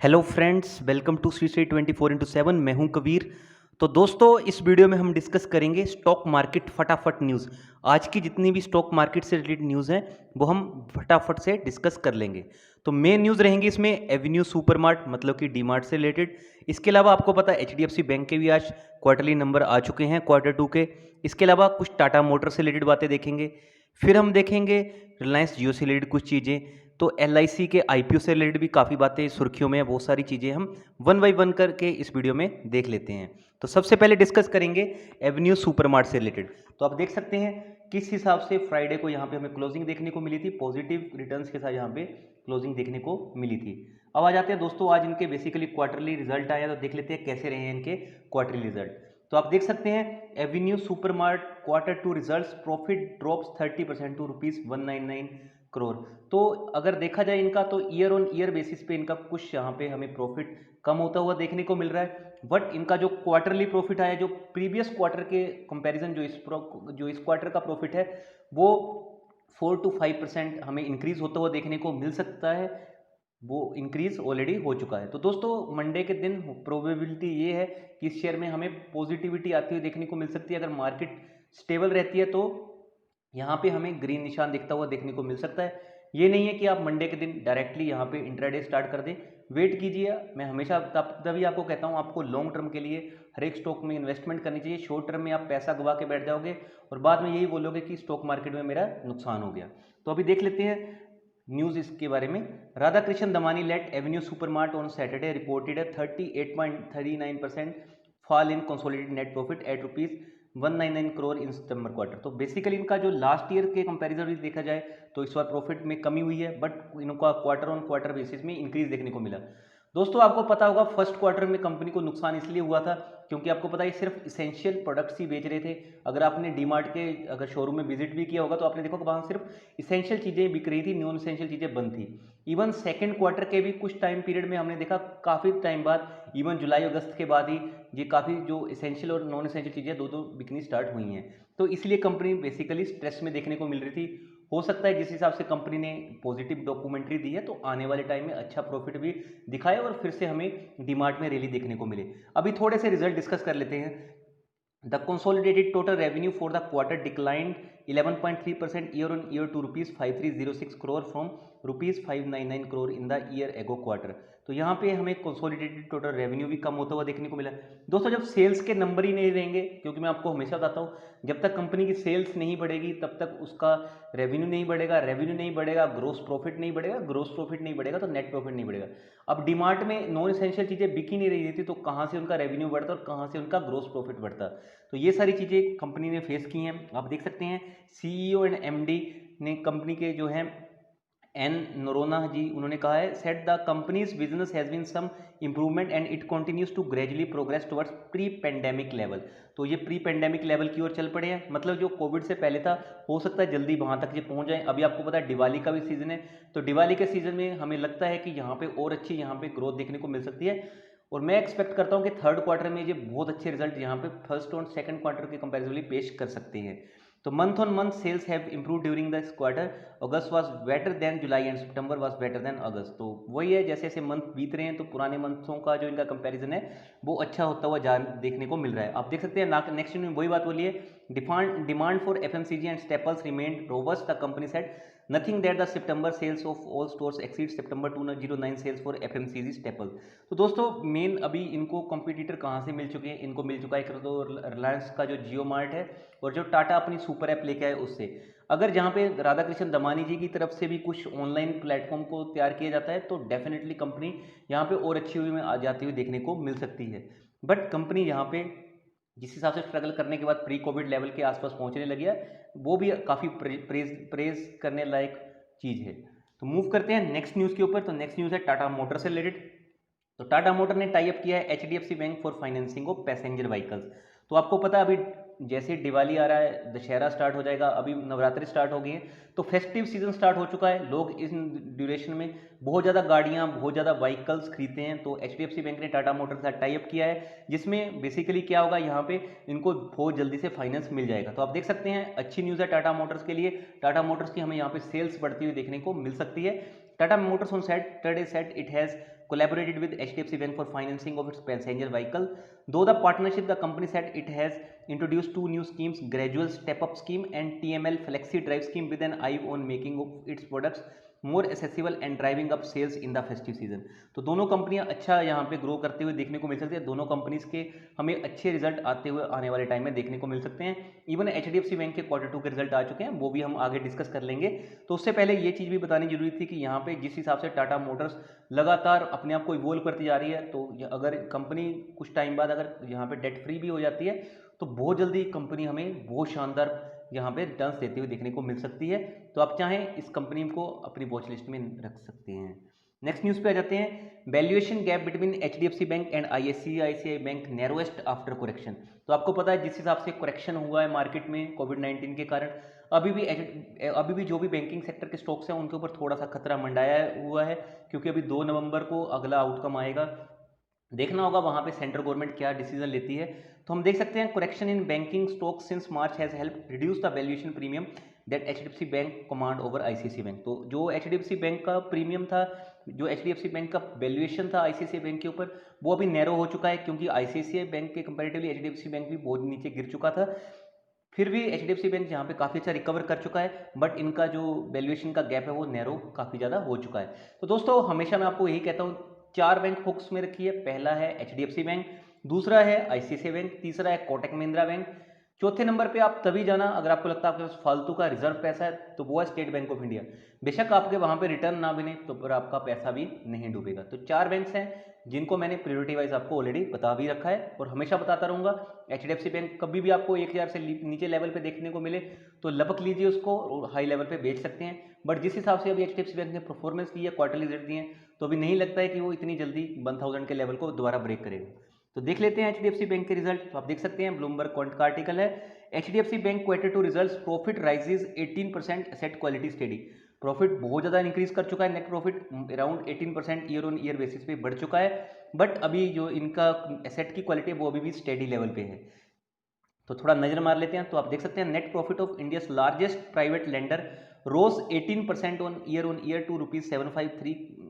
Hello friends, welcome to Shri Shri 24x7। मैं हूं कबीर। तो दोस्तों, इस वीडियो में हम डिस्कस करेंगे स्टॉक मार्केट फटाफट न्यूज़। आज की जितनी भी स्टॉक मार्केट से रिलेटेड न्यूज़ हैं वो हम फटाफट से डिस्कस कर लेंगे। तो मेन न्यूज़ रहेंगी इसमें एवेन्यू सुपरमार्ट मतलब कि डी मार्ट से रिलेटेड। इसके अलावा आपको पता है एचडीएफसी बैंक के भी आज क्वार्टरली नंबर आ चुके हैं Q2 के। इसके अलावा कुछ टाटा मोटर से रिलेटेड बातें देखेंगे। फिर हम देखेंगे रिलायंस जियो से रिलेटेड कुछ चीज़ें। तो एलआईसी के आईपीओ से रिलेटेड भी काफ़ी बातें सुर्खियों में है, बहुत सारी चीज़ें हम वन बाई वन करके इस वीडियो में देख लेते हैं। तो सबसे पहले डिस्कस करेंगे एवेन्यू सुपरमार्ट से रिलेटेड। तो आप देख सकते हैं किस हिसाब से फ्राइडे को यहाँ पे हमें क्लोजिंग देखने को मिली थी, पॉजिटिव रिटर्न्स के साथ यहाँ पे क्लोजिंग देखने को मिली थी। अब आ जाते हैं दोस्तों, आज इनके बेसिकली क्वार्टरली रिजल्ट आया, तो देख लेते हैं कैसे रहे हैं इनके क्वार्टरली रिजल्ट। तो आप देख सकते हैं Avenue Supermart Q2 results, profit drops 30% to ₹199 crore. तो अगर देखा जाए इनका, तो ईयर ऑन ईयर बेसिस पे इनका कुछ यहाँ पे हमें प्रॉफिट कम होता हुआ देखने को मिल रहा है। बट इनका जो क्वार्टरली प्रॉफिट आया, जो प्रीवियस क्वार्टर के कंपैरिजन जो इस क्वार्टर का प्रॉफिट है वो 4 to 5% हमें इंक्रीज होता हुआ देखने को मिल सकता है। वो इंक्रीज ऑलरेडी हो चुका है। तो दोस्तों, मंडे के दिन प्रोबेबिलिटी ये है कि इस शेयर में हमें पॉजिटिविटी आती हुई देखने को मिल सकती है। अगर मार्केट स्टेबल रहती है तो यहाँ पे हमें ग्रीन निशान दिखता हुआ देखने को मिल सकता है। ये नहीं है कि आप मंडे के दिन डायरेक्टली यहाँ पे इंट्राडे स्टार्ट कर दें, वेट कीजिए। मैं हमेशा तभी आपको कहता हूँ, आपको लॉन्ग टर्म के लिए हर एक स्टॉक में इन्वेस्टमेंट करनी चाहिए। शॉर्ट टर्म में आप पैसा गवा के बैठ जाओगे और बाद में यही बोलोगे कि स्टॉक मार्केट में मेरा नुकसान हो गया। तो अभी देख लेते हैं न्यूज़ इसके बारे में। Radha Krishna Damani led Avenue Supermart on Saturday reported है 38.39% fall in consolidated net profit at ₹199 crore in September quarter. तो बेसिकली इनका जो लास्ट ईयर के कंपैरिजन भी देखा जाए तो इस बार प्रॉफिट में कमी हुई है, बट इनका क्वार्टर ऑन क्वार्टर बेसिस में इंक्रीज देखने को मिला। दोस्तों, आपको पता होगा फर्स्ट क्वार्टर में कंपनी को नुकसान इसलिए हुआ था क्योंकि आपको पता है सिर्फ इसेंशियल प्रोडक्ट्स ही बेच रहे थे। अगर आपने डीमार्ट के अगर शोरूम में विजिट भी किया होगा तो आपने देखा कि वहाँ सिर्फ इसेंशियल चीज़ें बिक रही थी, नॉन इसेंशियल चीज़ें बंद थी। इवन सेकेंड क्वार्टर के भी कुछ टाइम पीरियड में हमने देखा काफ़ी टाइम बाद, इवन जुलाई अगस्त के बाद ही ये काफ़ी जो इसेंशियल और नॉन इसेंशियल चीज़ें दो बिकनी स्टार्ट हुई हैं। तो इसलिए कंपनी बेसिकली स्ट्रेस में देखने को मिल रही थी। हो सकता है जिस हिसाब से कंपनी ने पॉजिटिव डॉक्यूमेंट्री दी है तो आने वाले टाइम में अच्छा प्रॉफिट भी दिखाए और फिर से हमें डीमार्ट में रैली देखने को मिले। अभी थोड़े से रिजल्ट डिस्कस कर लेते हैं। The consolidated total revenue for the quarter declined 11.3% year on year to ₹5306 crore from ₹599 crore in the year ago quarter। तो यहाँ पे हमें कंसोलिडेटेड टोटल रेवेन्यू भी कम होता हुआ देखने को मिला। दोस्तों, जब सेल्स के नंबर ही नहीं रहेंगे, क्योंकि मैं आपको हमेशा बताता हूँ जब तक कंपनी की सेल्स नहीं बढ़ेगी तब तक उसका रेवेन्यू नहीं बढ़ेगा, रेवेन्यू नहीं बढ़ेगा ग्रोस प्रॉफिट नहीं बढ़ेगा, ग्रोस प्रॉफिट नहीं बढ़ेगा तो नेट प्रॉफिट नहीं बढ़ेगा। अब डीमार्ट में नॉन एसेंशियल चीज़ें बिक ही नहीं रही थी तो कहाँ से उनका रेवेन्यू बढ़ता और कहाँ से उनका ग्रोस प्रॉफिट बढ़ता। तो ये सारी चीज़ें कंपनी ने फेस की हैं। आप देख सकते हैं सीईओ एंड एमडी ने कंपनी के जो हैं एन नोरोना जी, उन्होंने कहा है said the company's business has been some improvement and it continues to gradually progress towards pre pandemic level. तो ये प्री पेंडेमिक लेवल की ओर चल पड़े हैं, मतलब जो कोविड से पहले था हो सकता है जल्दी वहां तक ये पहुंच जाए। अभी आपको पता है दिवाली का भी सीजन है, तो दिवाली के सीजन में हमें लगता है कि यहाँ पे और अच्छी यहाँ पे ग्रोथ देखने को मिल सकती है। और मैं एक्सपेक्ट करता हूँ कि थर्ड क्वार्टर में ये बहुत अच्छे रिजल्ट यहाँ पे फर्स्ट और सेकंड क्वार्टर के कंपैरेटिवली पेश कर सकते हैं। तो month on month sales have improve during this quarter. August was better than July and September was better than August. तो वही है, जैसे जैसे मंथ बीत रहे हैं तो पुराने मंथों का जो इनका कंपैरिजन है वो अच्छा होता हुआ देखने को मिल रहा है। आप देख सकते हैं नेक्स्ट में वही बात बोलिए, demand for FMCG and staples remained robust. The company said nothing that the September sales of all stores exceed September 2009 sales for FMCG staple. तो दोस्तों, मेन अभी इनको कंपटीटर कहाँ से मिल चुके हैं, इनको मिल चुका है तो रिलायंस का जो जियो मार्ट है और जो टाटा अपनी सुपर ऐप लेके आए उससे। अगर जहाँ पे राधा कृष्ण दमानी जी की तरफ से भी कुछ ऑनलाइन प्लेटफॉर्म को तैयार किया जाता है तो डेफिनेटली कंपनी यहाँ पे और अच्छी हुई में आ जाती हुई देखने को मिल सकती है। बट कंपनी यहाँ पे जिस हिसाब से स्ट्रगल करने के बाद प्री कोविड लेवल के आसपास पहुंचने लगी है वो भी काफ़ी प्रेज करने लायक चीज़ है। तो मूव करते हैं नेक्स्ट न्यूज़ के ऊपर। तो नेक्स्ट न्यूज़ है टाटा मोटर से रिलेटेड। तो टाटा मोटर ने टाई अप किया है HDFC bank for financing of passenger vehicles. तो आपको पता है अभी जैसे दिवाली आ रहा है, दशहरा स्टार्ट हो जाएगा, अभी नवरात्रि स्टार्ट हो गई हैं, तो फेस्टिव सीजन स्टार्ट हो चुका है। लोग इस ड्यूरेशन में बहुत ज़्यादा गाड़ियाँ, बहुत ज़्यादा व्हीकल्स खरीदते हैं। तो एचडीएफसी बैंक ने टाटा मोटर के साथ टाई अप किया है, जिसमें बेसिकली क्या होगा, यहाँ पे इनको बहुत जल्दी से फाइनेंस मिल जाएगा। तो आप देख सकते हैं अच्छी न्यूज़ है टाटा मोटर्स के लिए। टाटा मोटर्स की हमें यहाँ पे सेल्स बढ़ती हुई देखने को मिल सकती है। Tata Motors on Saturday said it has collaborated with HDFC Bank for financing of its passenger vehicle. Though the partnership, the company said it has introduced two new schemes, Gradual Step Up Scheme and TML Flexi Drive Scheme, with an eye on making of its products more accessible and driving up sales in the festive season. तो दोनों कंपनियां अच्छा यहाँ पे grow करते हुए देखने को मिल सकती है। दोनों कंपनीज के हमें अच्छे रिजल्ट आते हुए आने वाले टाइम में देखने को मिल सकते हैं। इवन HDFC बैंक के Q2 के रिजल्ट आ चुके हैं, वो भी हम आगे डिस्कस कर लेंगे। तो उससे पहले ये चीज़ भी बतानी जरूरी थी कि यहाँ पे जिस हिसाब से टाटा मोटर्स लगातार अपने आप को इवोल्व करती जा रही है, तो अगर कंपनी कुछ टाइम बाद अगर यहाँ पे डेट फ्री भी हो जाती है तो बहुत जल्दी कंपनी हमें बहुत शानदार यहाँ पे रिटर्न्स देते हुए देखने को मिल सकती है। तो आप चाहें इस कंपनी को अपनी वॉच लिस्ट में रख सकते हैं। नेक्स्ट न्यूज़ पे आ जाते हैं। Valuation gap between HDFC bank and ICICI bank narrowest after correction. तो आपको पता है जिस हिसाब से करेक्शन हुआ है मार्केट में कोविड-19 के कारण, अभी भी जो भी बैंकिंग सेक्टर के स्टॉक्स हैं उनके ऊपर थोड़ा सा खतरा मंडाया हुआ है, क्योंकि अभी 2 नवंबर को अगला आउटकम आएगा। देखना होगा वहाँ पे सेंट्रल गवर्नमेंट क्या डिसीजन लेती है। तो हम देख सकते हैं correction in banking stock since March has help reduce the valuation premium that HDFC bank command over ICICI bank. तो जो HDFC बैंक का प्रीमियम था, जो HDFC बैंक का वैल्यूएशन था ICICI बैंक के ऊपर, वो अभी नैरो हो चुका है, क्योंकि ICICI बैंक के कंपैरेटिवली HDFC बैंक भी बहुत नीचे गिर चुका था। फिर भी HDFC बैंक यहाँ पे काफ़ी अच्छा रिकवर कर चुका है, बट इनका जो वैल्यूएशन का गैप है वो नैरो काफ़ी ज़्यादा हो चुका है। तो दोस्तों हमेशा मैं आपको यही कहता हूँ, 4 बैंक फोकस में रखिए। पहला है HDFC बैंक, दूसरा है ICICI बैंक, तीसरा है कोटक महिंद्रा बैंक, चौथे नंबर पे आप तभी जाना अगर आपको लगता है आपके पास फालतू का रिजर्व पैसा है, तो वो है स्टेट बैंक ऑफ इंडिया। बेशक आपके वहाँ पे रिटर्न ना बने तो पर आपका पैसा भी नहीं डूबेगा। तो 4 बैंक्स हैं जिनको मैंने प्रायोरिटी वाइज आपको ऑलरेडी बता भी रखा है और हमेशा बताता रहूँगा। HDFC बैंक कभी भी आपको 1000 से नीचे लेवल पे देखने को मिले तो लपक लीजिए उसको और हाई लेवल पे बेच सकते हैं। बट जिस हिसाब से अभी HDFC बैंक ने परफॉर्मेंस दी है, क्वार्टरली रिजल्ट दिए हैं, तो अभी नहीं लगता है कि वो इतनी जल्दी 1000 के लेवल को दोबारा ब्रेक करेगा। तो देख लेते हैं HDFC बैंक के रिजल्ट। तो आप देख सकते हैं ब्लूमबर्ग क्वांट का आर्टिकल है, HDFC bank Q2 results, profit rises 18%, asset quality steady. Profit बहुत ज़्यादा इंक्रीज कर चुका है, net profit around 18% year on year basis पे बढ़ चुका है, बट अभी जो इनका एसेट की क्वालिटी है वो अभी भी स्टेडी लेवल पे है। तो थोड़ा नजर मार लेते हैं। तो आप देख सकते हैं net profit of India's largest private lender rose 18% on year to rupees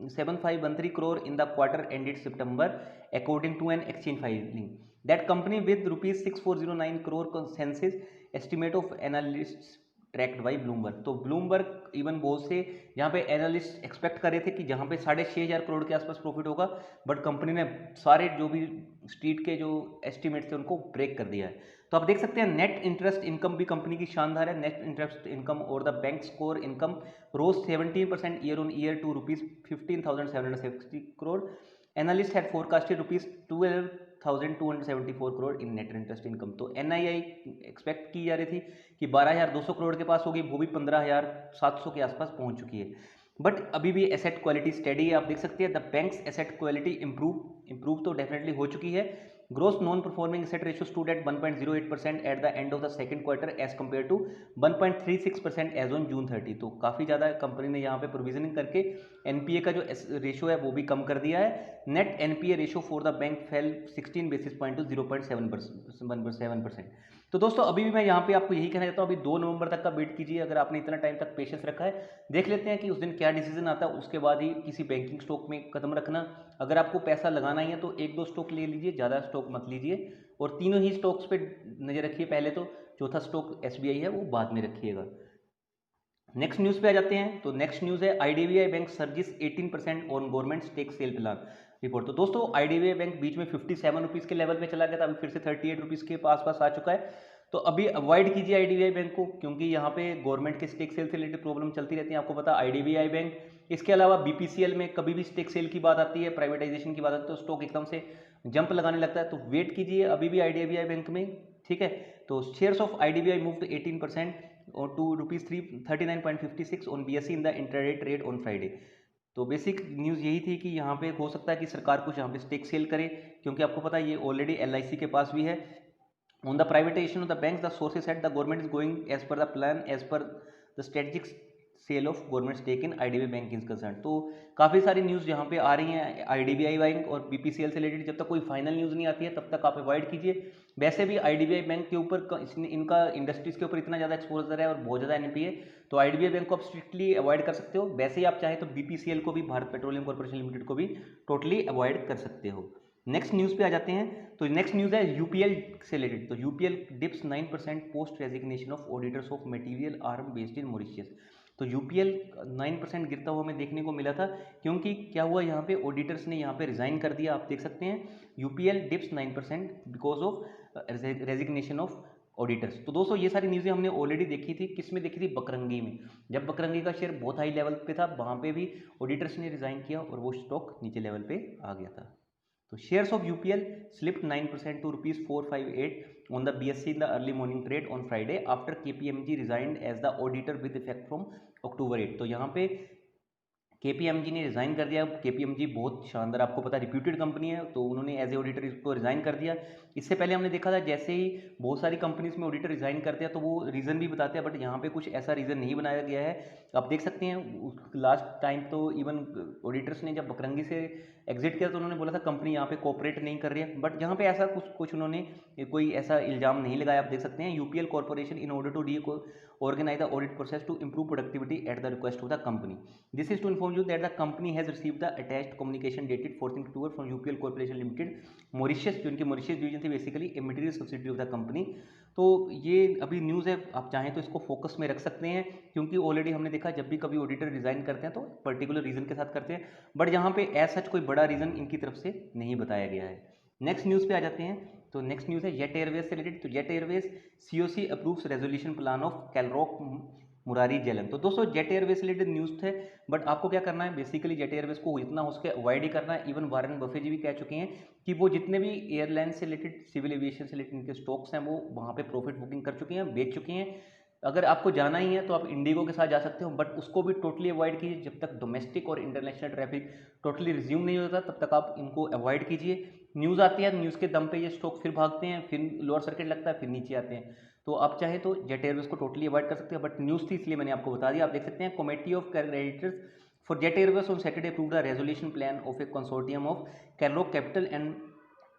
7513 crore in the quarter ended September according to an exchange filing. That company with rupees 6409 crore consensus estimate of analysts tracked by Bloomberg. तो Bloomberg even बहुत से यहाँ पे analyst expect कर रहे थे कि जहाँ पे 6500 करोड़ के आसपास प्रॉफिट होगा, बट कंपनी ने सारे जो भी स्ट्रीट के जो एस्टिमेट्स थे उनको ब्रेक कर दिया है। तो आप देख सकते हैं नेट इंटरेस्ट इनकम भी कंपनी की शानदार है। नेट इंटरेस्ट इनकम और the bank score income rose 17% year on year to rupees 15,760 crore. Analyst had forecasted rupees 12,274 crore in net interest income. तो NII एक्सपेक्ट की जा रही थी कि 12,200 करोड़ के पास होगी, वो भी 15,700 के आसपास पहुंच चुकी है। बट अभी भी एसेट क्वालिटी स्टेडी है। आप देख सकते हैं the bank's asset quality improve तो डेफिनेटली हो चुकी है। Gross non performing asset ratio stood at 1.08% at the end of the second quarter as compare to 1.36% as on June 30। तो काफ़ी ज़्यादा कंपनी ने यहाँ पे प्रोविजनिंग करके NPA का जो रेशियो है वो भी कम कर दिया है। Net NPA ratio for the bank fail 16 basis point two 0.7%। तो दोस्तों अभी भी मैं यहाँ पे आपको यही कहना चाहता हूँ, अभी 2 नवंबर तक का वेट कीजिए। अगर आपने इतना टाइम तक पेशेंस रखा है, देख लेते हैं कि उस दिन क्या डिसीजन आता है, उसके बाद ही किसी बैंकिंग स्टॉक में कदम रखना। अगर आपको पैसा लगाना ही है तो 1-2 स्टॉक ले लीजिए, ज़्यादा स्टॉक मत लीजिए, और तीनों ही स्टॉक्स पे नज़र रखिए पहले तो। चौथा स्टॉक SBI है वो बाद में रखिएगा। नेक्स्ट न्यूज़ पे आ जाते हैं। तो नेक्स्ट न्यूज़ है IDBI bank surges 18% on government stake sale plan report. तो दोस्तों IDBI बैंक बीच में 57 रुपीज़ के लेवल पे चला गया था, अभी फिर से 38 रुपीज़ के आसपास आ चुका है। तो अभी अवॉइड कीजिए IDBI बैंक को, क्योंकि यहाँ पे गवर्नमेंट के स्टेक सेल से रिलेटेड प्रॉब्लम चलती रहती है। आपको पता IDBI बैंक, इसके अलावा BPCL में कभी भी स्टेक सेल की बात आती है, प्राइवेटाइजेशन की बात आती है, तो स्टॉक एकदम से जंप लगाने लगता है। तो वेट कीजिए अभी भी IDBI बैंक में, ठीक है। तो shares of IDBI moved 18% to rupees 39.56 on BSE in the intraday trade on Friday. तो बेसिक न्यूज़ यही थी कि यहाँ पे हो सकता है कि सरकार कुछ यहाँ पे स्टेक सेल करे, क्योंकि आपको पता है ये ऑलरेडी LIC के पास भी है। On the privatization of the banks, the sources said the government is going as per the plan, as per the strategic sale of government stake in IDBI bank is concern. तो काफ़ी सारी news यहाँ पे आ रही हैं IDBI bank और BPCL से रिलेटेड। जब तक कोई फाइनल न्यूज़ नहीं आती है तब तक आप अवॉइड कीजिए। वैसे भी आईडीबीआई बैंक के ऊपर इनका इंडस्ट्रीज़ के ऊपर इतना ज़्यादा एक्सपोजर है और बहुत ज़्यादा एनपी है, तो आईडीबीआई बैंक को आप स्ट्रिक्टली अवॉइड कर सकते हो। वैसे ही आप चाहें तो बीपीसीएल को भी, भारत पेट्रोलियम कॉर्पोरेशन लिमिटेड को भी टोटली अवॉइड कर सकते हो। नेक्स्ट न्यूज़ पे आ जाते हैं। तो नेक्स्ट न्यूज़ है यूपीएल से रिलेटेड। तो UPL dips 9% post resignation of auditors of material arm based in Mauritius. तो यूपीएल 9% गिरता हुआ हमें देखने को मिला था, क्योंकि क्या हुआ यहाँ पे ऑडिटर्स ने यहाँ पे रिजाइन कर दिया। आप देख सकते हैं UPL dips 9% because of resignation of auditors. तो दोस्तों ये सारी न्यूज़ें हमने ऑलरेडी देखी थी। किस में देखी थी? बकरंगी में। जब बकरंगी का शेयर बहुत हाई लेवल पे था, वहाँ पे भी ऑडिटर्स ने रिजाइन किया और वो स्टॉक नीचे लेवल पे आ गया था। तो shares of UPL slipped 9% to rupees 458 on the BSE in the early morning trade on Friday after KPMG resigned as the auditor with effect from October 8। तो यहाँ पे KPMG ने रिज़ाइन कर दिया। KPMG बहुत शानदार, आपको पता है रिप्यूटेड कंपनी है, तो उन्होंने एज ए ऑडिटर इसको रिज़ाइन कर दिया। इससे पहले हमने देखा था जैसे ही बहुत सारी कंपनीज में ऑडिटर रिज़ाइन करते हैं तो वो रीज़न भी बताते हैं, बट यहाँ पे कुछ ऐसा रीज़न नहीं बनाया गया है। आप देख सकते हैं लास्ट टाइम तो इवन ऑडिटर्स ने जब बकरंगी से एग्जिट किया तो उन्होंने बोला था कंपनी यहाँ पे कोऑपरेट नहीं कर रही है, बट यहाँ पे ऐसा कुछ उन्होंने कोई ऐसा इल्ज़ाम नहीं लगाया। आप देख सकते हैं UPL corporation in order to de organize the audit process to improve productivity at the request of the company. This is to inform you that the company has received the attached communication dated 14th October from UPL Corporation Limited, Mauritius, जो इनकी Mauritius division थी, basically a material subsidy of the company. तो ये अभी news है, आप चाहें तो इसको फोकस में रख सकते हैं, क्योंकि ऑलरेडी हमने देखा जब भी कभी ऑडिटर रिजाइन करते हैं तो पर्टिकुलर रीज़न के साथ करते हैं, बट यहाँ पे एज सच कोई बड़ा रीज़न इनकी तरफ से नहीं बताया गया है। नेक्स्ट न्यूज़ पे आ जाते हैं। तो नेक्स्ट न्यूज़ है जेट एयरवेज से रिलेटेड। तो Jet Airways CoC approves resolution plan of Kalrock Murari Jalan. तो दोस्तों जेट एयरवेज से रिलेटेड न्यूज़ थे, बट आपको क्या करना है, बेसिकली जेट एयरवेज को जितना हो सके अवॉइड ही करना है। इवन वारेन बफे जी भी कह चुके हैं कि वो जितने भी एयरलाइन से रिलेटेड, सिविल एविएशन से रिलेटेड इनके स्टॉक्स हैं वो वहाँ पे प्रॉफिट बुकिंग कर चुके हैं, बेच चुके हैं। अगर आपको जाना ही है तो आप इंडिगो के साथ जा सकते हो, बट उसको भी टोटली अवॉइड कीजिए। जब तक डोमेस्टिक और इंटरनेशनल ट्रैफिक टोटली रिज्यूम नहीं होता तब तक आप इनको अवॉइड कीजिए। न्यूज़ आती है, न्यूज़ के दम पे ये स्टॉक फिर भागते हैं, फिर लोअर सर्किट लगता है, फिर नीचे आते हैं। तो आप चाहे तो जेट एयरवेज को टोटली अवॉइड कर सकते हैं, बट न्यूज़ थी इसलिए मैंने आपको बता दिया। आप देख सकते हैं committee of creditors for Jet Airways on Saturday approved the resolution plan of a consortium of Kalrock Capital and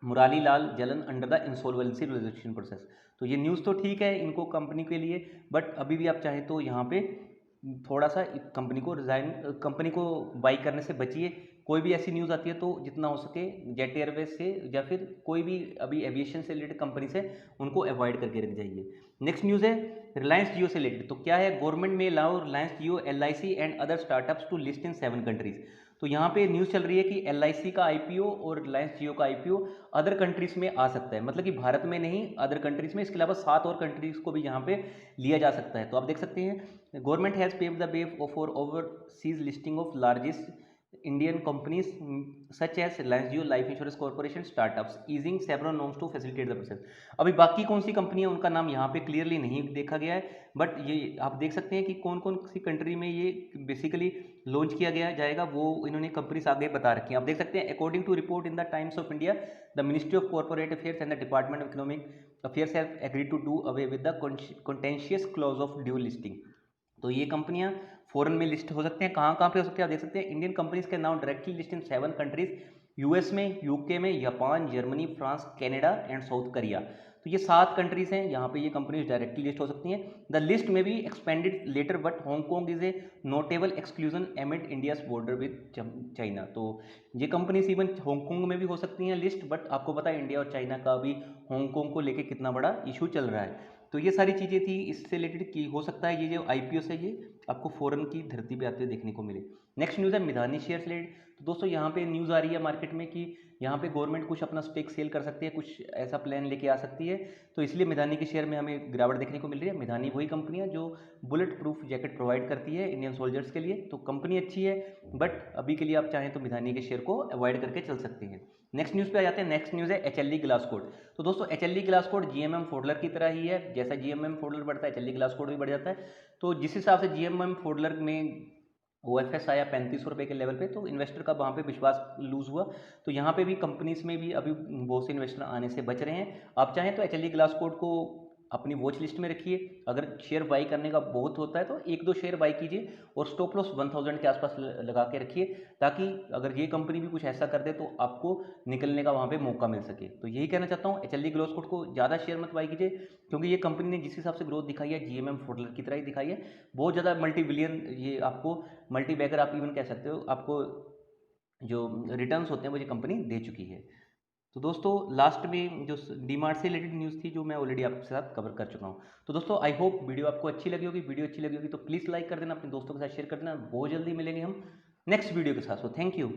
Murari Lal Jalan under the insolvency resolution process. तो ये न्यूज़ तो ठीक है इनको कंपनी के लिए, बट अभी भी आप चाहें तो यहाँ पे थोड़ा सा कंपनी को बाई करने से बचिए। कोई भी ऐसी न्यूज़ आती है तो जितना हो सके जेट एयरवेज से या फिर कोई भी अभी एविएशन से रिलेटेड कंपनी से उनको अवॉइड करके रख जाइए। नेक्स्ट न्यूज़ है रिलायंस जियो से रिलेटेड। तो क्या है, गवर्नमेंट में allow Reliance Jio, LIC and other startups to list in 7 countries. तो यहाँ पे न्यूज़ चल रही है कि LIC का IPO और रिलायंस जियो का IPO अदर कंट्रीज में आ सकता है, मतलब कि भारत में नहीं, अदर कंट्रीज में। इसके अलावा 7 और कंट्रीज को भी यहाँ पे लिया जा सकता है। तो आप देख सकते हैं government has paved the way for overseas listing of largest Indian companies such as Reliance Jio, Life Insurance Corporation, startups, easing several norms to facilitate the process। अभी बाकी कौन सी कंपनी है उनका नाम यहाँ पे क्लियरली नहीं देखा गया है, बट ये आप देख सकते हैं कि कौन कौन सी कंट्री में ये बेसिकली लॉन्च किया गया जाएगा, वो इन्होंने कंपनीज आगे बता रखी हैं। आप देख सकते हैं according to report in the Times of India, the ministry of corporate affairs and the department of economic affairs have agreed to do away with the contentious clause of dual listing. तो ये कंपनियां foreign में list हो सकते हैं। कहाँ पे हो सकते हैं आप देख सकते हैं। इंडियन कंपनीज के now directly list in 7 countries, US में, UK में, Japan, Germany, France, Canada and south Korea. तो ये 7 कंट्रीज हैं, यहाँ पे ये कंपनीज डायरेक्टली लिस्ट हो सकती हैं। द लिस्ट में भी expanded later, but Hong Kong is a notable exclusion amid India's border with China. तो ये कंपनीज इवन हांगकॉन्ग में भी हो सकती हैं लिस्ट, बट आपको पता है इंडिया और चाइना का भी हांगकॉन्ग को लेकर कितना बड़ा इशू चल रहा है। तो ये सारी चीज़ें थी इससे रिलेटेड कि हो सकता है ये जो IPO है ये आपको फॉरेन की धरती पे आते हुए देखने को मिले। नेक्स्ट न्यूज़ है मिधानी शेयर रिलेटेड। तो दोस्तों यहाँ पे न्यूज़ आ रही है मार्केट में कि यहाँ पे गवर्नमेंट कुछ अपना स्टेक सेल कर सकती है, कुछ ऐसा प्लान लेके आ सकती है, तो इसलिए मिधानी के शेयर में हमें गिरावट देखने को मिल रही है। मिधानी वही कंपनी है जो बुलेट प्रूफ जैकेट प्रोवाइड करती है इंडियन सोल्जर्स के लिए, तो कंपनी अच्छी है, बट अभी के लिए आप चाहें तो मिधानी के शेयर को अवॉइड करके चल सकते हैं। नेक्स्ट न्यूज़ पे आ जाते हैं। नेक्स्ट न्यूज़ है HLE ग्लासकोट। तो दोस्तों HLE ग्लासकोट GMM फोडलर की तरह ही है, जैसा GMM फोडलर बढ़ता है HLE ग्लासकोट भी बढ़ जाता है। तो जिस हिसाब से GMM फोडलर में OFS आया 3500 रुपये के लेवल पे, तो इन्वेस्टर का वहाँ पे विश्वास लूज़ हुआ। तो यहाँ पे भी कंपनीज में भी अभी बहुत से इन्वेस्टर आने से बच रहे हैं। आप चाहें तो HLE ग्लासकोट को अपनी वॉच लिस्ट में रखिए। अगर शेयर बाई करने का बहुत होता है तो 1-2 शेयर बाई कीजिए और स्टॉप लॉस 1000 के आसपास लगा के रखिए, ताकि अगर ये कंपनी भी कुछ ऐसा कर दे तो आपको निकलने का वहाँ पे मौका मिल सके। तो यही कहना चाहता हूँ, एचएलजी ग्लोस्कोप को ज़्यादा शेयर मत बाई कीजिए, क्योंकि ये कंपनी ने जिस हिसाब से ग्रोथ दिखाई है जीएमएम फुटलर की तरह ही दिखाई है, बहुत ज़्यादा मल्टी बिलियन, ये आपको मल्टी बैगर आप इवन कह सकते हो, आपको जो रिटर्न्स होते हैं वो ये कंपनी दे चुकी है। तो दोस्तों लास्ट में जो डीमार्ट से रिलेटेड न्यूज़ थी, जो मैं ऑलरेडी आपके साथ कवर कर चुका हूँ। तो दोस्तों आई होप वीडियो आपको अच्छी लगी होगी। वीडियो अच्छी लगी होगी तो प्लीज़ लाइक कर देना, अपने दोस्तों के साथ शेयर कर देना। बहुत जल्दी मिलेंगे हम नेक्स्ट वीडियो के साथ। So thank you.